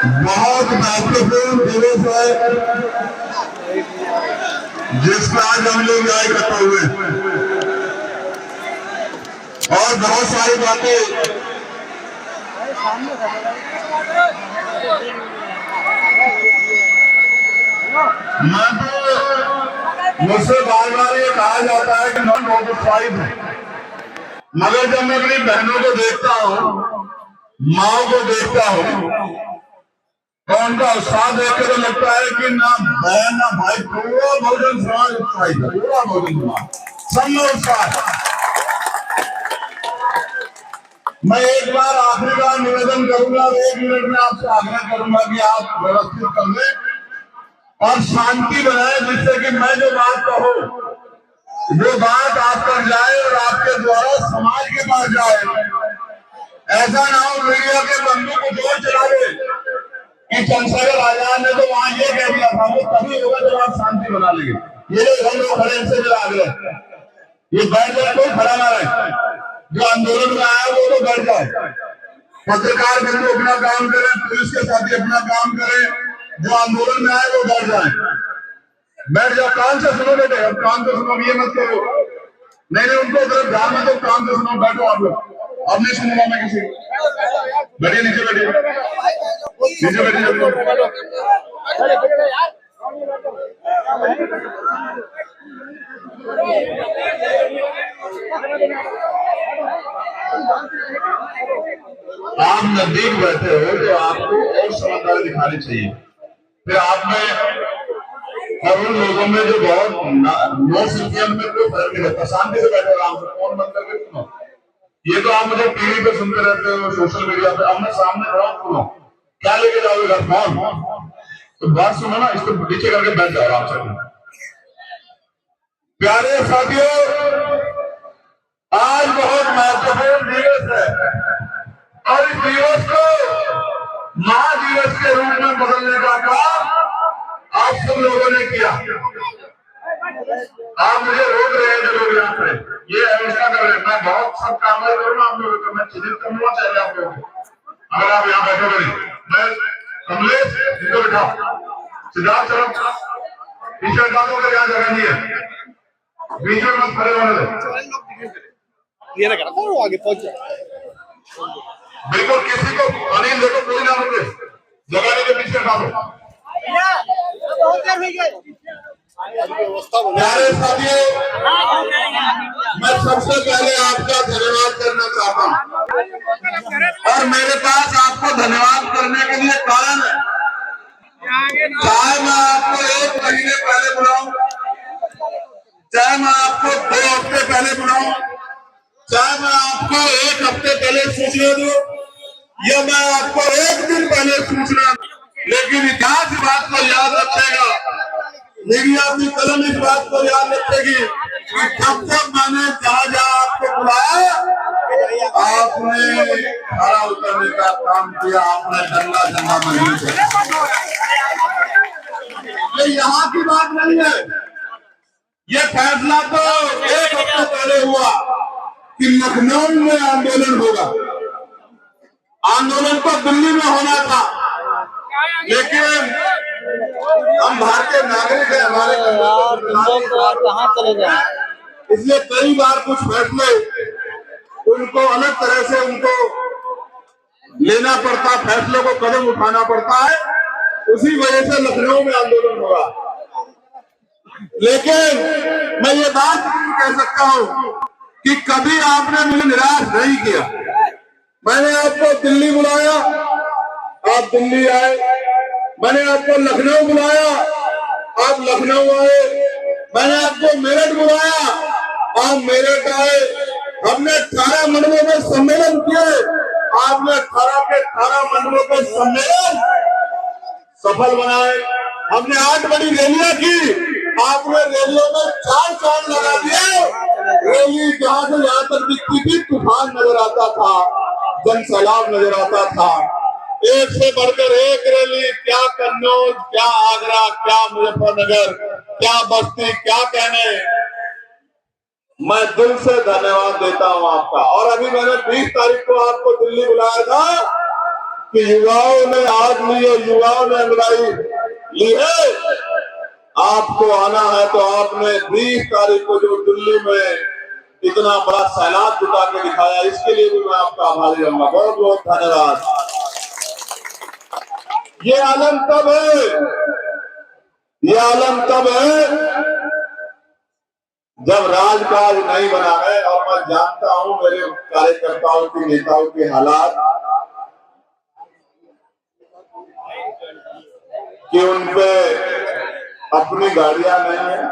बहुत महत्वपूर्ण दिवस है जिसमें आज हम लोग यहाँ इकट्ठा हुए और बहुत सारी बातें मैं तो मुझसे बार बार ये कहा जाता है कि नॉन नोटिफाइड है, मगर जब मैं अपनी बहनों को देखता हूँ, माओ को देखता हूँ, तो उनका उत्साह देख के तो लगता है कि ना बहन ना भाई पूरा बहुजन समाज उत्साहित है, पूरा बहुजन समाज सब में उत्साह है। मैं एक बार आखिरी बार निवेदन करूंगा, 1 मिनट में आपसे आग्रह करूंगा कि आप व्यवस्थित कर लें और शांति बनाए, जिससे कि मैं जो बात कहूं वो बात आप तक जाए और आपके द्वारा समाज के पास जाए। ऐसा ना हो मीडिया के बंधु को जोर चला दे कि चंद्रशेखर आजाद ने तो वहां ये कह दिया था, वो तभी होगा जब आप शांति बना लेंगे। ये लोग हम लोग खड़े इनसे मिला आग्रह, ये बैठ जाए, कोई खड़ा ना रहे, जो आंदोलन में आया वो तो बैठ जाए, पत्रकार बंधु अपना काम करें, पुलिस के साथी अपना काम करें, जो आंदोलन में आए वो बैठ जाए। बैठ जाओ, कान से सुनो बेटे, अब कान से सुनो, ये मत करो, नहीं उनको तरफ ध्यान में, तो कान से सुनो, बैठो आप लोग, अब नहीं सुनूंगा मैं किसी। बैठिए नीचे, बैठिए नीचे, बैठिए। आप नजदीक बैठे हो तो आपको और समझदारी दिखानी चाहिए। फिर आप में और उन लोगों में जो बहुत नो सिंपल में कोई फर्क नहीं रहता, शांति से बैठे आराम से, फोन बंद करके सुनो। ये तो आप मुझे टीवी पे सुनते रहते हो, सोशल मीडिया पे, अब मैं सामने खड़ा हूं, सुनो। क्या लेके जाओगे घर, फोन? तो बात सुनो ना, इसको नीचे करके बैठ जाओ आराम से। प्यारे साथियों, आज बहुत महत्वपूर्ण दिवस है और इस दिवस को महादिवस के रूप में बदलने का काम आप सब लोगों ने किया। आप मुझे रोक रहे हैं जो लोग यहाँ पे ये व्यवस्था कर रहे हैं, मैं बहुत सब काम करूंगा आप लोगों को, मैं चिन्हित करूंगा चाहिए आप लोगों को, अगर आप यहाँ बैठे बने। मैं कमलेश इनको बिठा, सिद्धार्थ चलो पीछे हटा दो, यहाँ जगह नहीं है, बीच में मत खड़े होने दो, ये ना करो वो आगे पहुंच जाए। बिल्कुल किसी को अनिल देखो, कोई ना रुके, जगह नहीं के पीछे हटा दो। प्यारे साथियों, मैं सबसे पहले आपका धन्यवाद करना चाहता हूं और मेरे पास आपको धन्यवाद करने के लिए कारण है। चाहे मैं आपको 1 महीने पहले बुलाऊं, चाहे मैं आपको 2 हफ्ते पहले बुलाऊं, चाहे मैं आपको 1 हफ्ते पहले सूचना दूं या मैं आपको 1 दिन पहले सूचना, लेकिन इतिहास इस बात को याद रखेगा, मीडिया की कलम इस बात को याद रखेगी कि जब जब मैंने जहां जहां आपको बुलाया आपने खड़ा उतरने का काम किया, आपने दंगा दंगा नहीं किया। ये यहाँ की बात नहीं है, ये फैसला तो 1 हफ्ते पहले हुआ कि लखनऊ में आंदोलन होगा। आंदोलन तो दिल्ली में होना था, लेकिन हम भारतीय नागरिक हैं, हमारे कहाँ चले जाए, इसलिए कई बार कुछ फैसले उनको अलग तरह से उनको लेना पड़ता, फैसलों को कदम उठाना पड़ता है, उसी वजह से लखनऊ में आंदोलन हुआ। लेकिन मैं ये बात कह सकता हूँ कि कभी आपने मुझे निराश नहीं किया। मैंने आपको दिल्ली बुलाया, आप दिल्ली आए, मैंने आपको लखनऊ बुलाया, आप लखनऊ आए, मैंने आपको मेरठ बुलाया, आप मेरठ आए। हमने 18 मंडलों में सम्मेलन किए, आपने 18 के 18 मंडलों के सम्मेलन सफल बनाए। हमने 8 बड़ी रैलियां की, आपने रैलियों में 4 चांद लगा दिए। रैली जहां से जहां तक दिखती थी तूफान नजर आता था, जन सैलाब नजर आता था, एक से बढ़कर एक रैली, क्या कन्नौज, क्या आगरा, क्या मुजफ्फरनगर, क्या बस्ती, क्या कहने। मैं दिल से धन्यवाद देता हूं आपका। और अभी मैंने 20 तारीख को आपको दिल्ली बुलाया था, कि युवाओं ने आग ली और युवाओं ने अंगड़ाई ली है। आपको आना है तो आपने 20 तारीख को जो दिल्ली में इतना बड़ा सैलाब जुटा के दिखाया, इसके लिए भी मैं आपका आभारी रहूंगा। बहुत बहुत धन्यवाद। ये आलम तब है, ये आलम तब है जब राजकाज नहीं बना है। और मैं जानता हूं मेरे कार्यकर्ताओं के नेताओं के हालात, कि उनपे अपनी गाड़ियां नहीं है,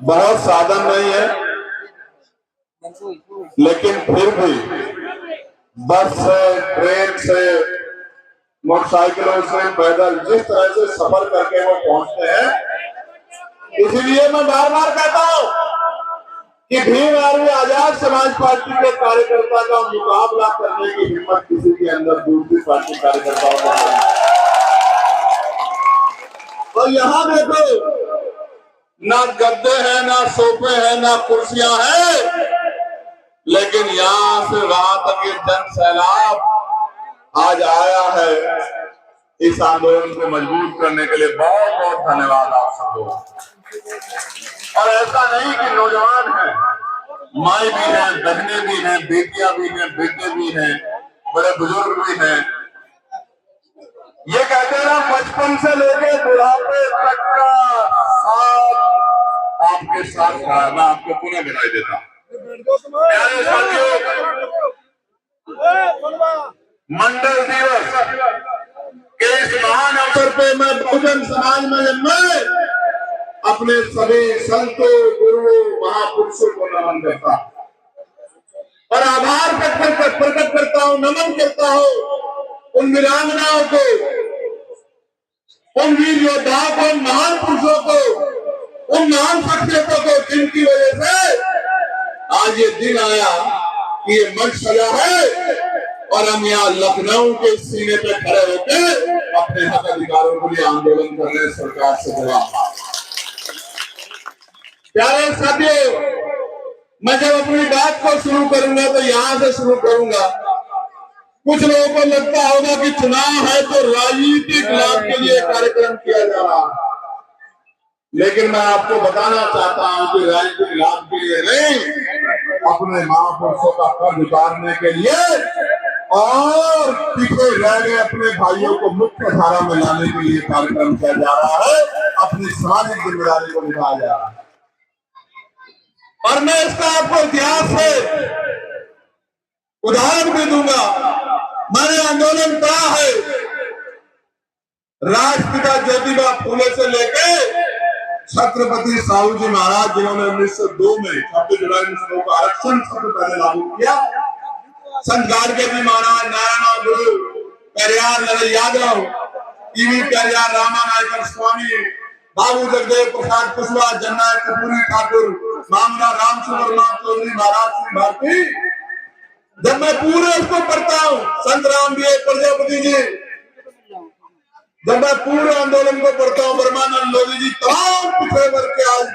बहुत साधन नहीं है, लेकिन फिर भी बस से, ट्रेन से, मोटरसाइकिलों से, पैदल जिस तरह से सफर करके वो पहुंचते हैं। इसलिए मैं बार बार कहता हूं कि भीम आर्मी आजाद समाज पार्टी के कार्यकर्ता का मुकाबला करने की हिम्मत किसी के अंदर दूसरी पार्टी कार्यकर्ताओं को नहीं है। और यहाँ देखो, ना गद्दे हैं, ना सोफे हैं, ना कुर्सियां हैं, लेकिन यहाँ से वहां तक ये जन सैलाब आज आया है इस आंदोलन को मजबूत करने के लिए। बहुत बहुत धन्यवाद आप सबको। और ऐसा नहीं कि नौजवान हैं, माई भी हैं, बहनें भी हैं, बेटियां भी हैं, बेटे भी हैं, बड़े बुजुर्ग भी हैं। ये कहते हैं ना, बचपन से लेके बुढ़ापे तक का साथ आपके साथ खड़ा है। मैं आपको पुनः बधाई देता हूँ। प्यारे साथियों, मंडल दिवस के इस महान अवसर पे मैं बहुजन समाज में जन्मे अपने सभी संतों, गुरुओं, महापुरुषों को नमन करता हूं और आभार प्रकट करता हूं, नमन करता हूं उन वीरांगनाओं को, उन वीर योद्धाओं को, उन महान पुरुषों को, उन महान शख्सियतों को जिनकी वजह से आज ये दिन आया कि ये मंच सजा है और हम यहाँ लखनऊ के सीने पे खड़े होकर अपने हक अधिकारों के लिए आंदोलन कर रहे हैं सरकार से जवाब। प्यारे साथियों, मैं जब अपनी बात को शुरू करूंगा तो यहाँ से शुरू करूंगा। कुछ लोगों को लगता होगा कि चुनाव है तो राजनीतिक लाभ के लिए कार्यक्रम किया जा रहा है, लेकिन मैं आपको बताना चाहता हूं कि राजनीतिक लाभ के लिए नहीं, अपने महापुरुषों का कर्ज उतारने के लिए और पीछे रह गए अपने भाइयों को मुख्य धारा में लाने के लिए कार्यक्रम किया जा रहा है। अपनी सामाजिक जिम्मेदारी को निभाया जा रहा है। और मैं इसका आपको इतिहास से उदाहरण भी दूंगा। मैंने आंदोलन करा है राष्ट्रपिता ज्योतिबा फूले से लेके छत्रपति साहू जी महाराज, जिन्होंने 1902 में 26 जुलाई 1902 को आरक्षण सबसे पहले लागू किया। संत गाडगे जी महाराज, नारायण गुरु, पेरियार लाल यादव, टीवी पेरियार रामानायकर स्वामी, बाबू जगदेव प्रसाद कुशवाहा, जननायक कपूरी ठाकुर, मामला रामचंद्र चौधरी, महाराज सिंह भारती। जब मैं पूरे उसको पढ़ता हूँ, संत राम प्रजापति जी, जब मैं पूरे आंदोलन को पढ़ता हूँ, ब्रह्मानंद लोधी जी, तमाम पिछड़े वर्ग के आज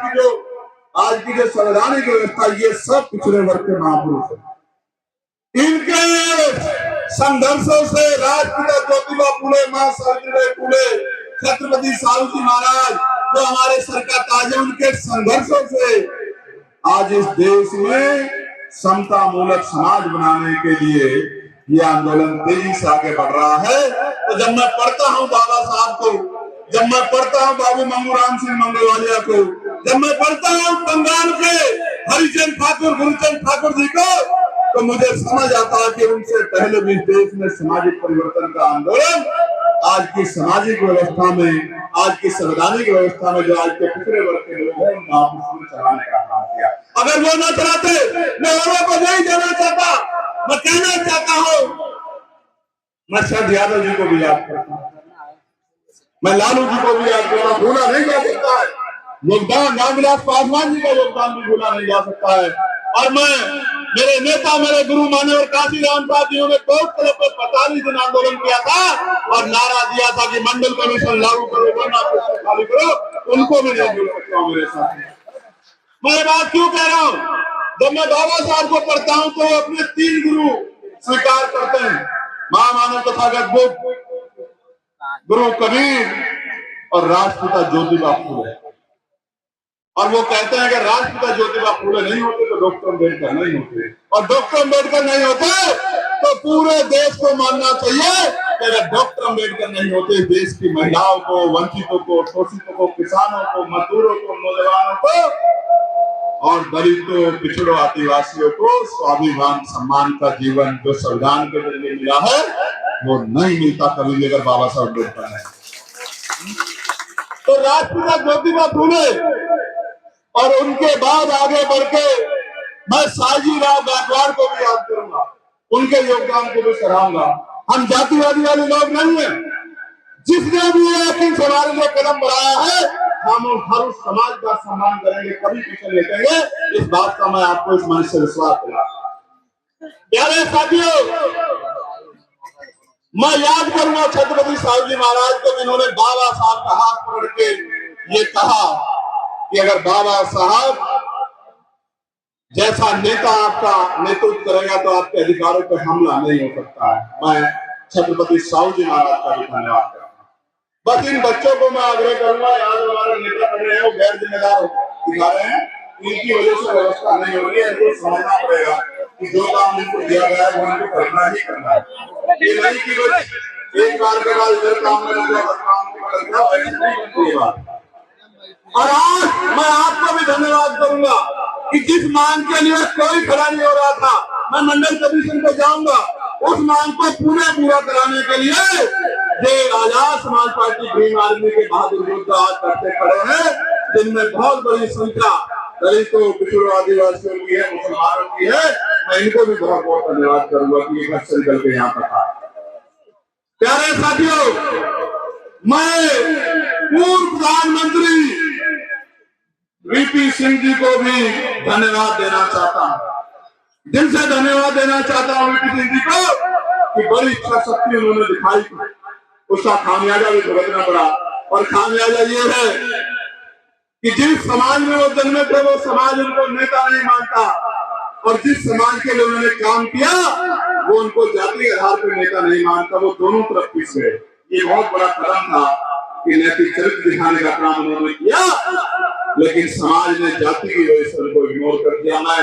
की जो संवैधानिक व्यवस्था, ये सब पिछड़े वर्ग के महापुरुष हैं। इनके संघर्षों से राष्ट्रपिता ज्योतिबा फूले, मां सावित्रीबाई फूले, छत्रपति साहू जी महाराज जो हमारे सर का ताज है, उनके संघर्षों से आज इस देश में समता मूलक समाज बनाने के लिए ये आंदोलन तेजी से आगे बढ़ रहा है। तो जब मैं पढ़ता हूँ बाबा साहब को, जब मैं पढ़ता हूँ बाबू मंगूराम सिंह मंगलवालिया को, जब मैं पढ़ता हूँ बंगाल के हरिचंद ठाकुर, गुरुचंद ठाकुर जी को, तो मुझे समझ आता है कि उनसे पहले भी देश में सामाजिक परिवर्तन का आंदोलन आज की सामाजिक व्यवस्था में, आज की संवैधानिक व्यवस्था में जो आज के पिछड़े वर्ग के लोग हैं, उन चलाने का काम किया। अगर वो न चलाते, मैं औरों को नहीं देना चाहता। मैं कहना चाहता हूँ, मैं शरद यादव जी को भी याद करता हूँ, मैं लालू जी को भी याद करता, भूला नहीं जा सकता है। योगदान रामविलास पासवान जी का योगदान भी भूला नहीं जा सकता है। और मैं, मेरे नेता, मेरे गुरु मान्यवर काशीराम साहब जी ने कोर्ट तलब पर 45 दिन आंदोलन किया था और नारा दिया था कि मंडल कमीशन लागू करो, वरना खाली करो। उनको भी नहीं भूल सकता हूँ मेरे साथ। मैं बात क्यों कह रहा हूँ? जब मैं बाबा साहब को पढ़ता हूँ तो अपने 3 गुरु स्वीकार करते हैं। महामानव तथागत बुद्ध, गुरु कबीर और राष्ट्रपिता ज्योतिबा फूले। और वो कहते हैं कि राष्ट्रपिता ज्योतिबा फूले नहीं होते तो डॉक्टर अम्बेडकर नहीं होते, और डॉक्टर अम्बेडकर नहीं होते तो पूरे देश को मानना चाहिए कि अगर डॉक्टर अम्बेडकर नहीं होते, देश की महिलाओं को, वंचितों को, शोषितों को, किसानों को, मजदूरों को, नौजवानों को और दलितों, पिछड़ों, आदिवासियों को स्वाभिमान सम्मान का जीवन जो संविधान के जरिए मिला है वो नहीं मिलता कभी भी अगर बाबा साहब अम्बेडकर है। तो राष्ट्रपिता ज्योतिबा फूले और उनके बाद आगे बढ़ के मैं साजी राव गायकवाड़ को भी याद करूंगा, उनके योगदान को भी सराहूंगा। हम जातिवादी वाले लोग नहीं हैं। जिसने भी एक हमारे लिए कदम बढ़ाया है हम हर उस समाज का सम्मान करेंगे, कभी पीछे नहीं हटेंगे। इस बात का मैं आपको इस मंच से विश्वास दिलाता हूं। प्यारे साथियों, मैं याद करूंगा छत्रपति साहब जी महाराज को, जिन्होंने बाबा साहब का हाथ पकड़ के ये कहा कि अगर बाबा साहब जैसा नेता आपका नेतृत्व करेगा तो आपके अधिकारों पर हमला नहीं हो सकता है। मैं छत्रपति साहू जी महाराज का भी धन्यवाद करता हूँ। बस इन बच्चों को मैं आग्रह करूंगा, आज हमारे नेता बन रहे हैं वो गैर जिम्मेदार दिखा रहे हैं, इनकी वजह से व्यवस्था नहीं हो रही है। इनको समझना पड़ेगा कि जो काम इनको दिया गया है वो इनको करना ही करना है। ये नहीं कि एक बार के बाद इधर काम में लग जाओ। और आज मैं आपको भी धन्यवाद करूंगा कि जिस मांग के लिए कोई खड़ा नहीं हो रहा था, मैं मंडल कमीशन पे जाऊंगा, उस मांग को पूरा कराने के लिए जो Azad Samaj party green army के बहादुर योद्धा आज करते खड़े हैं, जिनमें बहुत बड़ी संख्या दलितों, पिछड़ों, आदिवासियों की है, मुसलमानों की है। मैं इनको भी बहुत बहुत धन्यवाद करूंगा कि ये घर करके यहाँ तक आए। प्यारे साथियों, मैं पूर्व प्रधानमंत्री वीपी सिंह जी को भी धन्यवाद देना चाहता हूं, दिल से धन्यवाद देना चाहता हूं वीपी सिंह जी को कि बड़ी इच्छा शक्ति उन्होंने दिखाई, उसका खामियाजा भी भुगतना पड़ा। और खामियाजा ये है कि जिस समाज में वो जन्मे थे वो समाज उनको नेता नहीं मानता, और जिस समाज के लिए उन्होंने काम किया वो उनको जाति आधार पर नेता नहीं मानता, वो दोनों तरफ पीस गए। ये बहुत बड़ा कदम था कि नैतिक चरित्र दिखाने का काम उन्होंने किया, लेकिन समाज ने जाति की वजह से उनको इग्नोर कर दिया। मैं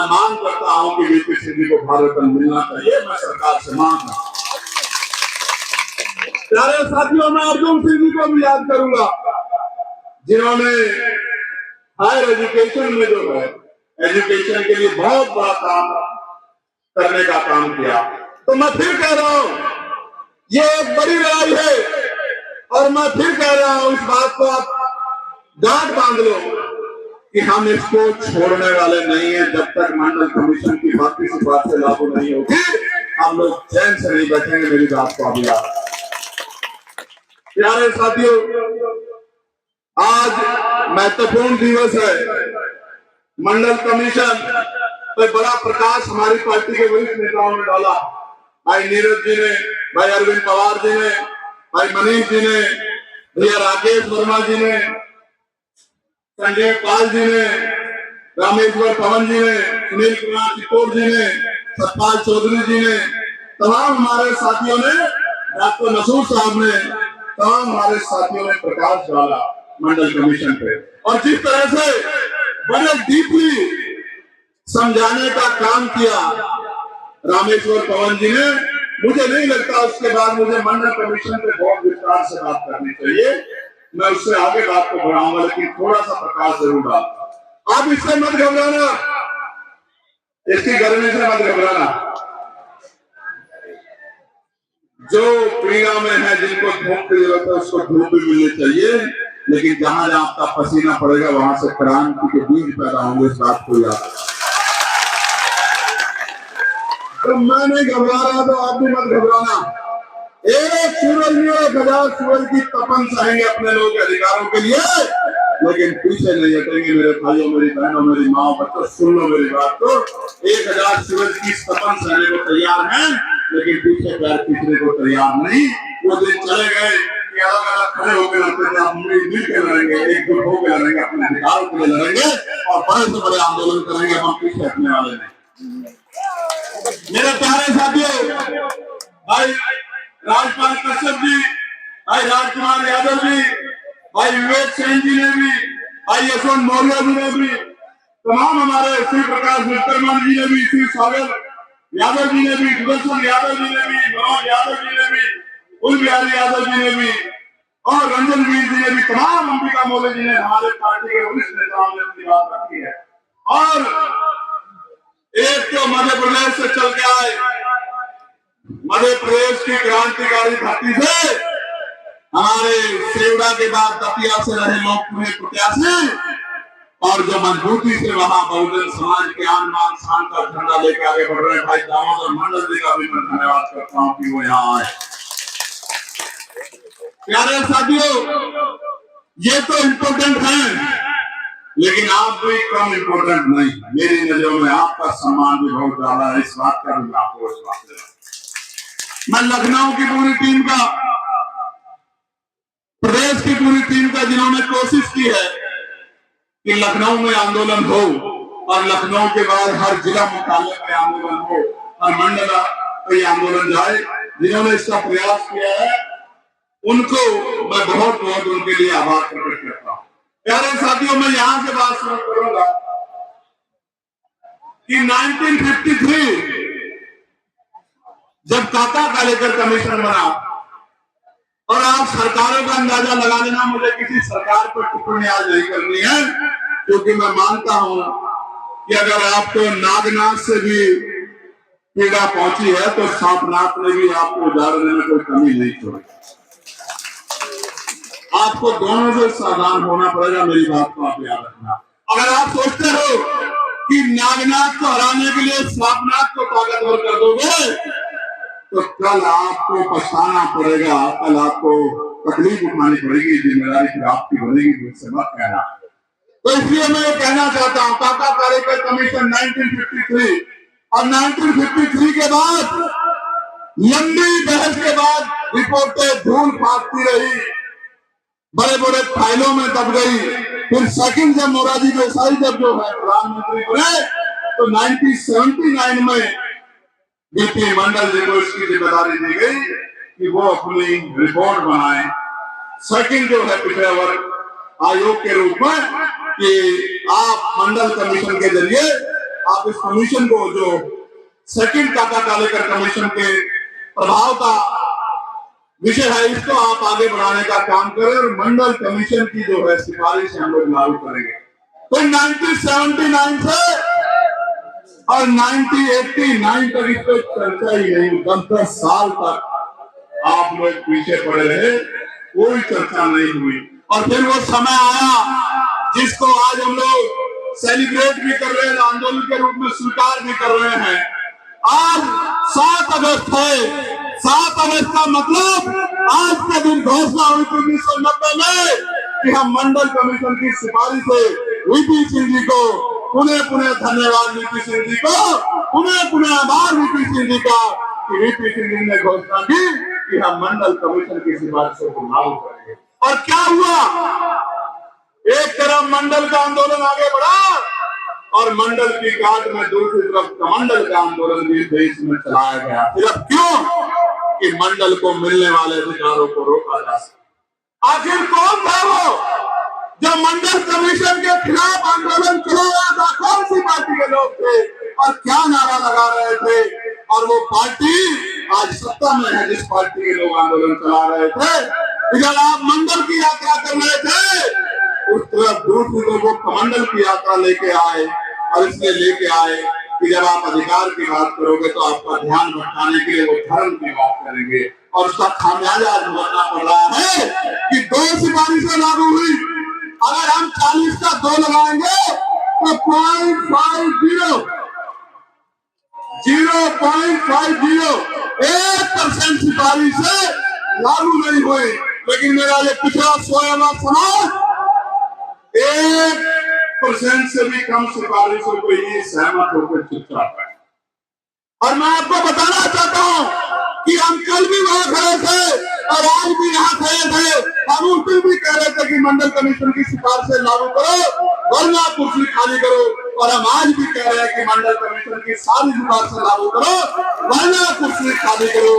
मांग करता हूं कि वीपी सिंह जी को भारत रत्न मिलना चाहिए, मैं सरकार से मांग रहा हूं। प्यारे साथियों, मैं अर्जुन सिंह जी को भी याद करूंगा, जिन्होंने हायर एजुकेशन में जो है एजुकेशन के लिए बहुत बड़ा काम करने का काम किया। तो मैं फिर कह रहा हूं ये एक बड़ी लड़ाई है, और मैं फिर कह रहा हूं इस बात को आप गांठ बांध लो कि हम इसको छोड़ने वाले नहीं है। जब तक मंडल कमीशन की बाकी सिफारिशें लागू नहीं होगी हम लोग चैन से नहीं बैठेंगे। मेरी बात को अभी याद। प्यारे साथियों, आज महत्वपूर्ण दिवस है। मंडल कमीशन पे बड़ा प्रकाश हमारी पार्टी के वरिष्ठ नेताओं ने डाला। भाई नीरज जी ने, भाई अरविंद पवार जी ने, भाई मनीष जी ने, भैया राकेश वर्मा जी ने, संजय पाल जी ने, रामेश्वर पवन जी ने, सुनील कुमार चित्तौड़ जी ने, सतपाल चौधरी जी ने, तमाम हमारे साथियों ने, डॉक्टर मसूद साहब ने, तमाम हमारे साथियों ने प्रकाश डाला मंडल कमीशन पे। और जिस तरह से बड़े डीपली समझाने का काम किया रामेश्वर पवन जी ने, मुझे नहीं लगता उसके बाद मुझे मंडल कमीशन पे बहुत विस्तार से बात करनी चाहिए। मैं उससे आगे बात को बढ़ाऊंगा, लेकिन थोड़ा सा प्रकाश जरूर डालूंगा। आप इससे मत घबराना, इसकी गर्मी से मत घबराना। जो पीड़ा में है, जिनको धूप की जरूरत है, उसको धूप भी मिलनी चाहिए, लेकिन जहां जहां आपका पसीना पड़ेगा वहां से क्रांति के बीज पैदा होंगे। इस बात को याद। तो मैं नहीं घबरा रहा, तो आप भी मत घबराना। एक सूरज में 1000 सूरज की तपन सहेंगे अपने लोगों के अधिकारों के लिए, लेकिन पीछे नहीं हटेंगे। मेरे भाइयों, मेरी बहनों, मेरी माँ, बच्चों, सुन लो मेरी बात को। 1000 सूरज की तपन सहने को तैयार हैं, लेकिन पीछे पैर पीछने को तैयार नहीं। वो दिन चले गए कि अलग अलग खड़े होकर लड़ते थे। हम मिल के लड़ेंगे, एकजुट होकर लड़ेंगे, अपने अधिकारों के लिए लड़ेंगे और बड़े से बड़े आंदोलन करेंगे। हम पीछे हटने वाले नहीं। मेरे प्यारे साथियों, भाई राजपाल कश्यप जी, भाई राजकुमार यादव जी, भाई विवेक सेन जी ने भी, भाई यशवंत मौर्य जी ने भी, तमाम हमारे श्री प्रकाश विश्वकर्मा जी ने भी, श्री सागर यादव जी ने भी, सुदर्शन यादव जी ने भी, मनोज यादव जी ने भी, कुल बिहारी यादव जी ने भी और रंजन वीर जी ने भी, तमाम अंबिका मौर्य जी ने हमारे पार्टी के वरिष्ठ नेताओं ने अपनी बात रखी है। और एक तो मध्य प्रदेश से चल के आए, मध्य प्रदेश की क्रांतिकारी धरती से हमारे सेवड़ा के बाद दतिया से रहे लोकप्रिय प्रत्याशी और जो मजबूती से वहां बहुजन समाज के आन बान शान का झंडा लेके आगे बढ़ रहे भाई दामोदर मंडल जी का भी मैं धन्यवाद करता हूं कि वो यहाँ आए। प्यारे साथियों, ये तो इम्पोर्टेंट है, लेकिन आप भी कम इम्पोर्टेंट नहीं। मेरी नजरों में आपका सम्मान भी बहुत ज्यादा है, इस बात का भी आपको विश्वास दिलाऊं। मैं लखनऊ की पूरी टीम का, प्रदेश की पूरी टीम का, जिन्होंने कोशिश की है कि लखनऊ में आंदोलन हो और लखनऊ के बाद हर जिला मुख्यालय में आंदोलन हो और मंडल पे आंदोलन जाए, जिन्होंने इसका प्रयास किया है, उनको मैं बहुत बहुत उनके लिए आभार प्रकट करता हूँ। प्यारे साथियों, मैं यहां से बात शुरू करूंगा कि 1953 जब काका कालेकर कमीशन बना, और आप सरकारों का अंदाजा लगा लेना, मुझे किसी सरकार पर टिप्पणी आज नहीं करनी है, क्योंकि मैं मानता हूं कि अगर आपको नागनाथ से भी पीड़ा पहुंची है तो सांपनाथ ने भी आपको उदाहरण में कोई कमी नहीं छोड़ी। आपको दोनों से सावधान होना पड़ेगा, मेरी बात को आप याद रखना। अगर आप सोचते हो कि नागनाथ को हराने के लिए सांपनाथ को ताकतवर कर दोगे तो कल आपको पछताना पड़ेगा, कल आपको तकलीफ उठानी पड़ेगी, जिम्मेदारी फिर आपकी बनेगी, मुझसे मत कहना। तो इसलिए मैं ये कहना चाहता हूं, काका कालेकर कमीशन 1953 और 1953 के बाद लंबी बहस के बाद रिपोर्टें धूल फाड़ती रही, बड़े बड़े फाइलों में दब गई। फिर सेकंड जब मोरारजी देसाई जब जो है प्रधानमंत्री बने तो 1979 में बीपी मंडल जी को इसकी जिम्मेदारी दी गई कि वो अपनी रिपोर्ट बनाए, सेकंड जो है पिछड़े वर्ग आयोग के रूप में, कि आप मंडल कमीशन के जरिए आप इस कमीशन को, जो सेकंड काका कालेकर कमीशन के प्रभाव का विषय है, इसको आप आगे बढ़ाने का काम करें और मंडल कमीशन की जो है सिफारिश हम लोग लागू करेंगे। तो 1979 से और 1989 तक इस पर चर्चा ही नहीं, 10-10 साल तक आप लोग पीछे पड़े रहे, कोई चर्चा नहीं हुई। और फिर वो समय आया जिसको आज हम लोग सेलिब्रेट भी कर रहे हैं, आंदोलन के रूप में स्वीकार भी कर रहे हैं। आज 7 अगस्त है। 7 अगस्त का मतलब आज के दिन घोषणा हुई थी 1990 में कि हम मंडल कमीशन की सिफारिश से वीपी सिंह जी को पुनः पुनः धन्यवाद, वीपी सिंह जी को पुनः पुनः आभार, वीपी सिंह जी का, कि वीपी सिंह जी ने घोषणा की कि हम मंडल कमीशन की सिफारिशों को लागू करेंगे। और क्या हुआ, एक तरफ मंडल का आंदोलन आगे बढ़ा और मंडल की काट में दूसरी तरफ कमंडल का आंदोलन भी देश में चलाया गया। सिर्फ क्यों कि मंडल को मिलने वाले अधिकारों को रोका जा सके। आखिर कौन था वो जो मंडल कमीशन के खिलाफ आंदोलन चला रहा था? कौन सी पार्टी के लोग थे और क्या नारा लगा रहे थे? और वो पार्टी आज सत्ता में है जिस पार्टी के लोग आंदोलन चला रहे थे। इधर आप मंडल की यात्रा कर रहे थे, उस तरफ दूसरी तरफ वो कमंडल की यात्रा लेके आए, और इसलिए लेके आए कि जब आप अधिकार की बात करोगे तो आपका ध्यान भटकाने के लिए वो धर्म की बात करेंगे, और उसका खामियाजा आज भुगतना पड़ रहा है कि 2 सिफारिशें लागू हुई। अगर हम 40 का 2 लगाएंगे तो 0.50 सिफारिशें लागू नहीं हुई। लेकिन मेरा ये पिछड़ा सोया समाज 1% से भी कम सिफारिशों को ही सहमत होकर चुपचाप है। और मैं आपको बताना चाहता हूं कि हम कल भी वहां खड़े थे और आज भी यहाँ खड़े थे। हम उस दिन भी कह रहे थे कि मंडल कमीशन की सिफारिशें लागू करो, वरना कुर्सी खाली करो। और हम आज भी कह रहे हैं कि मंडल कमीशन की सारी सिफारिशें लागू करो, वरना कुर्सी खाली करो।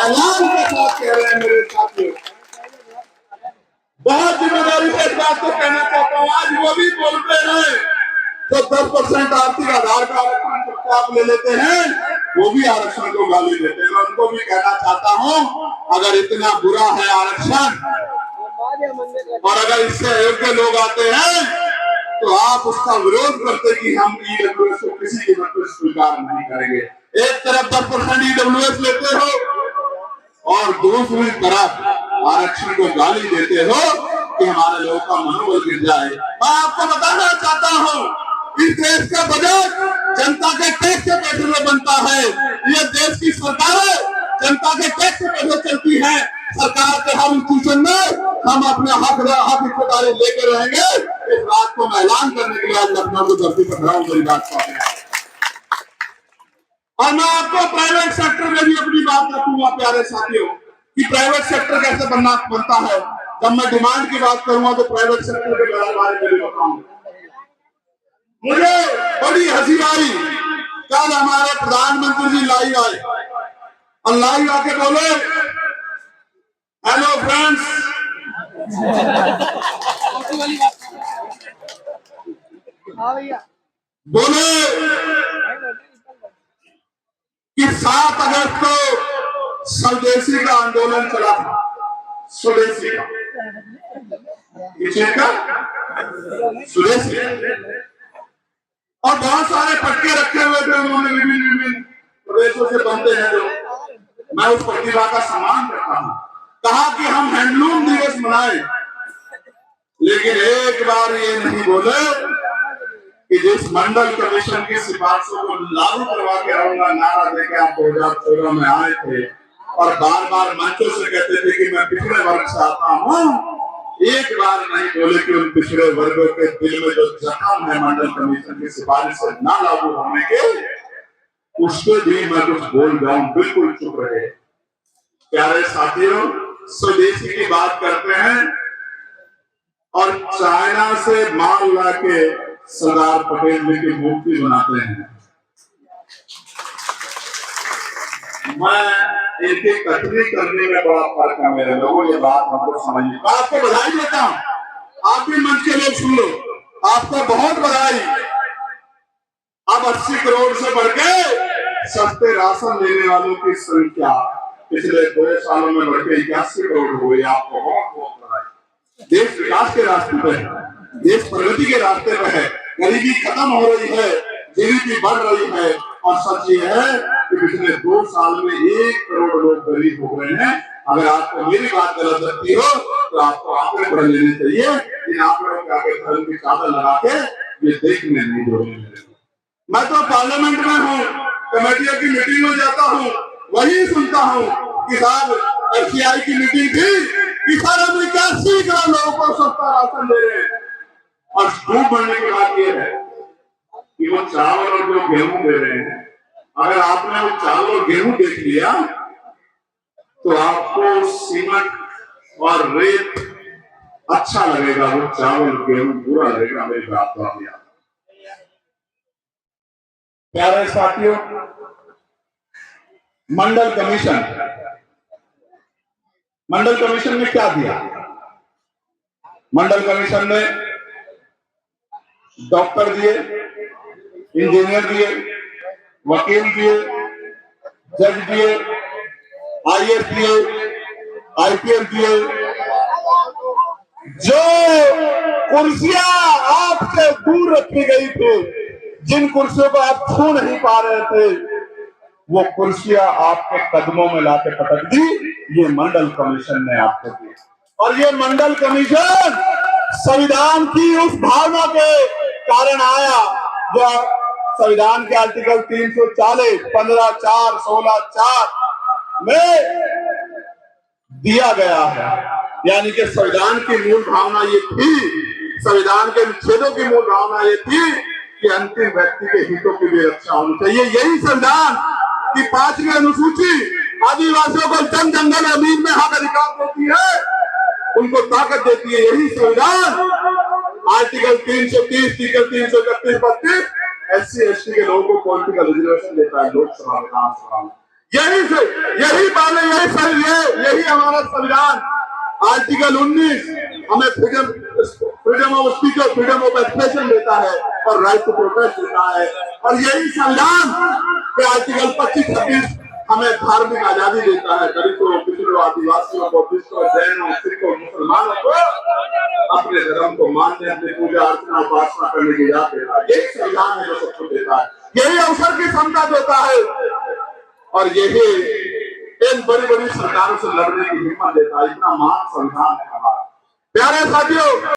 ऐलान के साथ कह रहे हैं मेरे साथियों, बहुत जिम्मेदारी से इस बात को कहना चाहता हूँ। आज वो भी बोलते हैं जो 10% आर्थिक आधार का आरक्षण चुपचाप ले लेते हैं, वो भी आरक्षण को गाली देते हैं। मैं उनको भी कहना चाहता हूँ, अगर इतना बुरा है आरक्षण और अगर इससे अयोग्य लोग आते हैं तो आप उसका विरोध करते कि हम ईडब्ल्यूएस को किसी कीमत पर स्वीकार नहीं करेंगे। एक तरफ 10% ईडब्ल्यूएस लेते हो और दूसरी तरफ आरक्षण को गाली देते हो कि हमारे लोगों का मनोबल गिर जाए। मैं आपको बताना चाहता हूँ, इस देश का बजट जनता के टैक्स के पैसे में बनता है। ये देश की सरकार जनता के टैक्स के पैसे चलती है। सरकार के हर इंस्टीट्यूशन में हम अपने हक हिस्सेदारी लेकर रहेंगे। इस बात को मैं ऐलान करने के लिए आज लखनऊ की धरती पर खड़ा हूं। मेरी बात को और मैं आपको प्राइवेट सेक्टर में भी अपनी बात रखूंगा प्यारे साथियों, कि प्राइवेट सेक्टर कैसे बनता है। जब मैं डिमांड की बात करूंगा तो प्राइवेट सेक्टर के बारे में भी बताऊंगा। मुझे बड़ी हंसी आई, कल हमारे प्रधानमंत्री जी लाइव आए और लाइव आके बोले, हेलो फ्रेंड्स, बोले कि 7 अगस्त को स्वदेशी का आंदोलन चला था। स्वदेशी का स्वदेशी और बहुत सारे पट्टे रखे हुए थे उन्होंने, विभिन्न प्रदेशों से बनते हैं जो। मैं उस प्रतिभा का सम्मान करता हूँ। कहा कि हम हैंडलूम दिवस मनाए, लेकिन एक बार ये नहीं बोले कि जिस मंडल कमीशन की सिफारिशों को लागू करवा के रहूंगा नारा देके आप 2014 में आए थे और बार बार मंचों से कहते थे कि मैं पिछड़े वर्ग से आता हूँ। एक बार नहीं बोले कि उन पिछड़े वर्गों के दिल में जो जख्म है मंडल कमीशन की सिफारिश से ना लागू होने के, उसके भी मैं कुछ बोल जाऊं, बिल्कुल चुप रहे। प्यारे साथियों, स्वदेशी की बात करते हैं और चाइना से माल ला के सरदार पटेल जी की मूर्ति बनाते हैं। मैं एक कथनी करने में बड़ा फर्क है मेरे लोगों, ये बात हमको समझिए। मैं आपको बधाई देता हूँ, आप भी मंच के लोग सुन लो, आपको बहुत बधाई। अब 80 करोड़ से बढ़ के सस्ते राशन लेने वालों की संख्या पिछले 2 सालों में बढ़ के 81 करोड़ हो गई। आपको बहुत बहुत बधाई। देश विकास के रास्ते पे है, देश प्रगति के रास्ते पे है, गरीबी खत्म हो रही है, जीडीपी बढ़ रही है। और सच ये है कि पिछले 2 साल में 1 करोड़ लोग गरीब हो गए हैं। अगर आपको मेरी बात गलत लगती हो तो आपको आंकड़े पढ़ लेने चाहिए। इन आंकड़ों के आगे धर्म की चादर लगा के ये देखने नहीं दोगे। मैं तो पार्लियामेंट में हूँ, कमेटियों की मीटिंग में जाता हूँ, वही सुनता हूँ कि साहब एफसीआई की मीटिंग थी कि सर हम 81 करोड़ लोगों को सस्ता राशन दे रहे हैं। और खूब बढ़ने की बात यह है कि वो चावल और जो गेहूं दे रहे हैं, अगर आपने वो चावल और गेहूं देख लिया तो आपको सीमेंट और रेत अच्छा लगेगा, वो चावल गेहूं बुरा लगेगा। मेरी बात तो आप याद। प्यारे साथियों, मंडल कमीशन ने क्या दिया? मंडल कमीशन ने डॉक्टर दिए, इंजीनियर दिए, वकील दिए, जज दिए, आईएएस दिए, आईपीएस दिए। जो कुर्सियां आपसे दूर रखी गई थी, जिन कुर्सियों को आप छू नहीं पा रहे थे, वो कुर्सियां आपके कदमों में लाके पटक दी। ये मंडल कमीशन ने आपको दी। और ये मंडल कमीशन संविधान की उस भावना के कारण आया जो संविधान के आर्टिकल 340, 15(4), 16(4) में दिया गया है। यानी कि संविधान की मूल भावना ये थी, संविधान के अनुच्छेदों की मूल भावना ये थी कि अंतिम व्यक्ति के हितों की भी रक्षा होनी चाहिए। यही संविधान की 5वीं अनुसूची आदिवासियों को जन जंगल जमीन में हक अधिकार देती है, उनको ताकत देती है। यही संविधान आर्टिकल 330, 331, 32 SC/ST के लोगों को पॉलिटिकल रिजर्वेशन देता है लोकसभा विधानसभा में। यही हमारा संविधान आर्टिकल 19 हमें freedom of speaker, freedom of expression देता है और राइट टू प्रोटेस्ट देता है। और यही संविधान के आर्टिकल 25-26 हमें धार्मिक आजादी देता है। दलितों, पिछड़ों, आदिवासियों, बौद्धिस्टों, जैनों, सिखों, मुसलमानों को अपने धर्म को मानने, अपनी पूजा अर्चना उपासना करने की इजाजत देता है। यही संविधान है जो सबको देता है, यही अवसर की क्षमता देता है और यही इन बड़ी बड़ी सरकारों से लड़ने की हिम्मत देता है। इतना महान संविधान है हमारा। प्यारे साथियों,